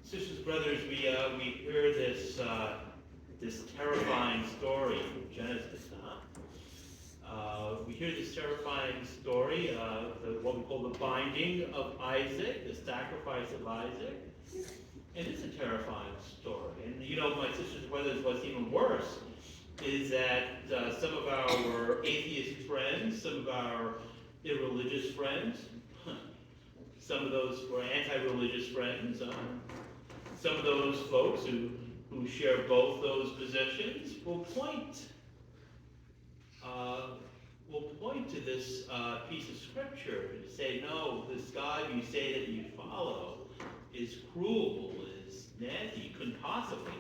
Sisters and brothers, we hear this terrifying story from Genesis. We hear this terrifying story of what we call the binding of Isaac, the sacrifice of Isaac. And it's a terrifying story. And you know, my sisters and brothers, what's even worse is that some of our atheist friends, some of our irreligious friends, some of those who are anti-religious friends, some of those folks who share both those positions will point to this piece of scripture and say, no, this God you say that you follow is cruel, is nasty, couldn't possibly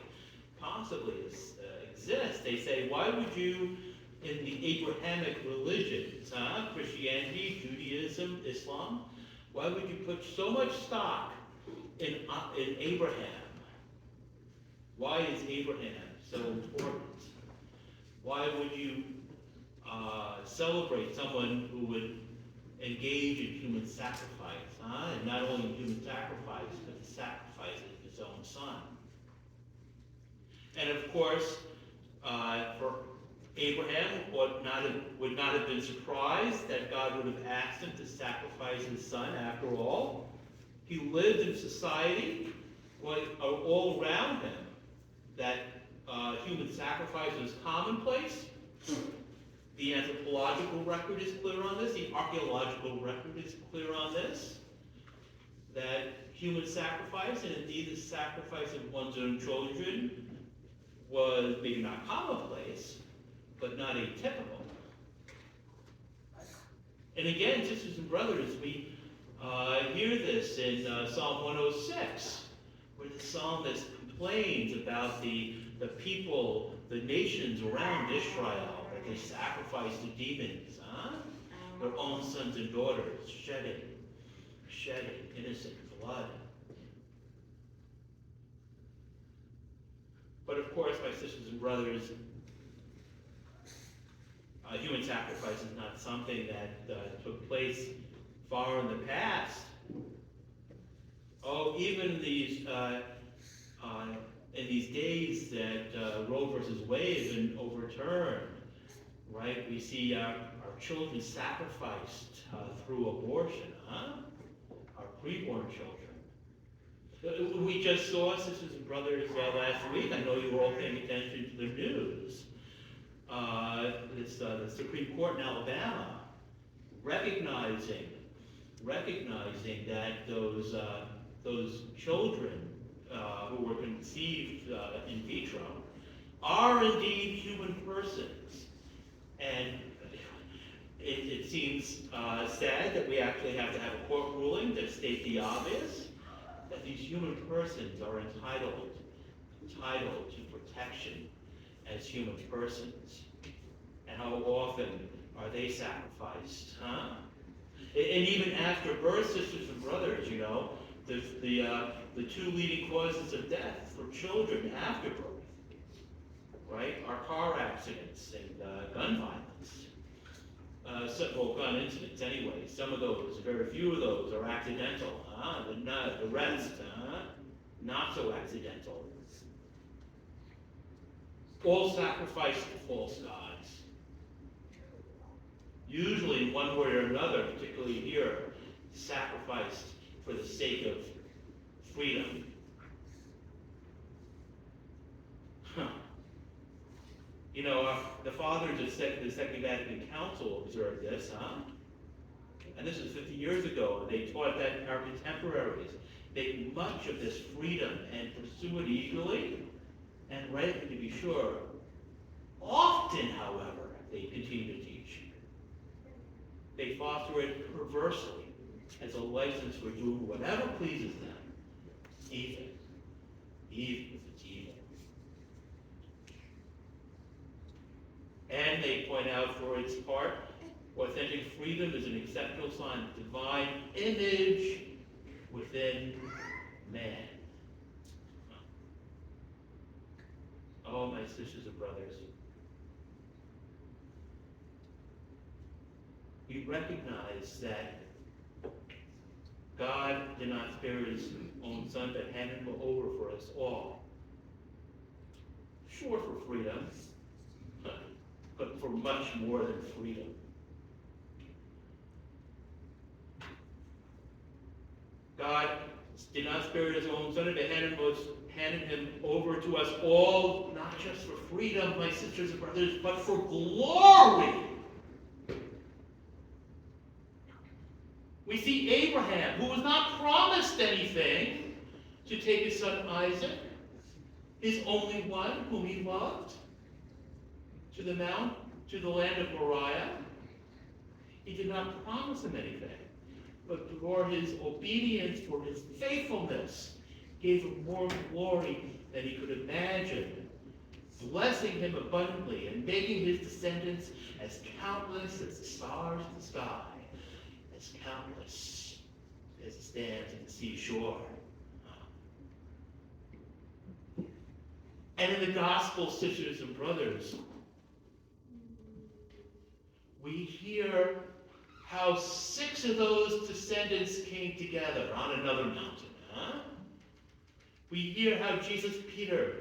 exist. They say, why would you, in the Abrahamic religions, Christianity, Judaism, Islam, why would you put so much stock in Abraham? Why is Abraham so important? Why would you celebrate someone who would engage in human sacrifice? And not only human sacrifice, but the sacrifice of his own son. And of course, for Abraham would not have been surprised that God would have asked him to sacrifice his son. After all, he lived in society all around him that human sacrifice was commonplace. The anthropological record is clear on this. The archaeological record is clear on this. That human sacrifice, and indeed the sacrifice of one's own children, was maybe not commonplace, but not atypical. And again, sisters and brothers, we hear this in Psalm 106, where the psalmist complains about the people, the nations around Israel, that they sacrifice to demons, their own sons and daughters, shedding innocent blood. But of course, my sisters and brothers, human sacrifice is not something that took place far in the past. Oh, even in these days that Roe versus Wade has been overturned, right? We see our children sacrificed through abortion, our preborn children. We just saw, sisters and brothers, last week, I know you were all paying attention to the news, the Supreme Court in Alabama recognizing that those children who were conceived in vitro are indeed human persons. And it seems sad that we actually have to have a court ruling to state the obvious, that these human persons are entitled to protection as human persons. And how often are they sacrificed, And even after birth, sisters and brothers, you know, the two leading causes of death for children after birth, right, are car accidents and gun violence. Gun incidents anyway. Some of those, very few of those, are accidental. The rest, not so accidental. All sacrificed to false gods. Usually, in one way or another, particularly here, sacrificed for the sake of freedom. You know, the fathers of the Second Vatican Council observed this, And this was 50 years ago. They taught that our contemporaries make much of this freedom and pursue it eagerly, and rightly to be sure. Often, however, they continue to teach. They foster it perversely as a license for doing whatever pleases them, even if it's evil. And they point out, for its part, authentic freedom is an exceptional sign of divine image within man. Oh, my sisters and brothers, we recognize that God did not spare his own son, but handed him over for us all. Sure, for freedom, but for much more than freedom. God did not spare his own son, but handed him over to us all, not just for freedom, my sisters and brothers, but for glory. We see Abraham, who was not promised anything, to take his son Isaac, his only one whom he loved, to the land of Moriah. He did not promise him anything, but for his obedience, for his faithfulness, gave him more glory than he could imagine, blessing him abundantly and making his descendants as countless as the stars in the sky, as countless as the sands of the seashore. And in the gospel, sisters and brothers, we hear how 6 of those descendants came together on another mountain. We hear how Jesus, Peter,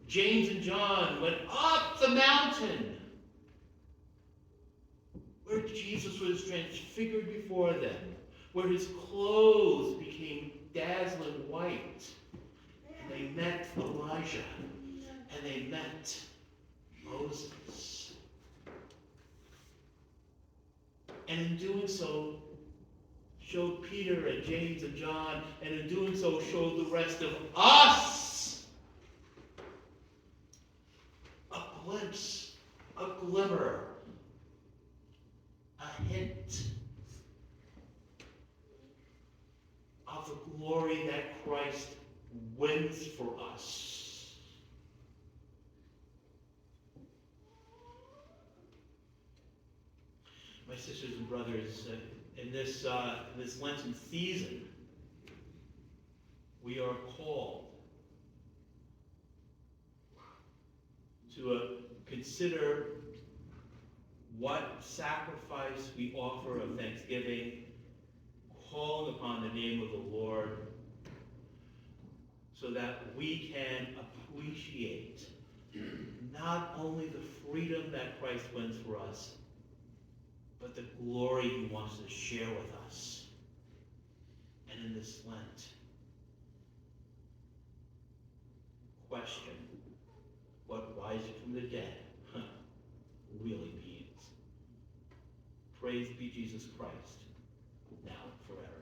James, and John went up the mountain where Jesus was transfigured before them, where his clothes became dazzling white, and they met Elijah, and they met Moses. And in doing so, showed Peter and James and John, and in doing so, showed the rest of us a glimpse, a glimmer, a hint of the glory that Christ wins for us. My sisters and brothers, in this Lenten season, we are called to consider what sacrifice we offer of thanksgiving, calling upon the name of the Lord, so that we can appreciate not only the freedom that Christ wins for us, but the glory he wants to share with us. And in this Lent, question what rising from the dead really means. Praise be Jesus Christ, now and forever.